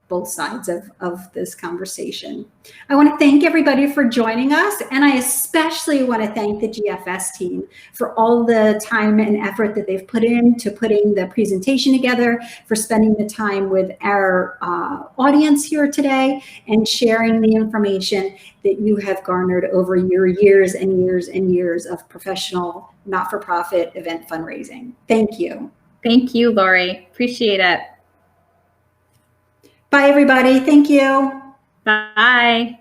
both sides of this conversation. I want to thank everybody for joining us. And I especially want to thank the GFS team for all the time and effort that they've put into putting the presentation together, for spending the time with our audience here today, and sharing the information that you have garnered over your years and years and years of professional, not-for-profit event fundraising. Thank you. Thank you, Lori. Appreciate it. Bye, everybody. Thank you. Bye.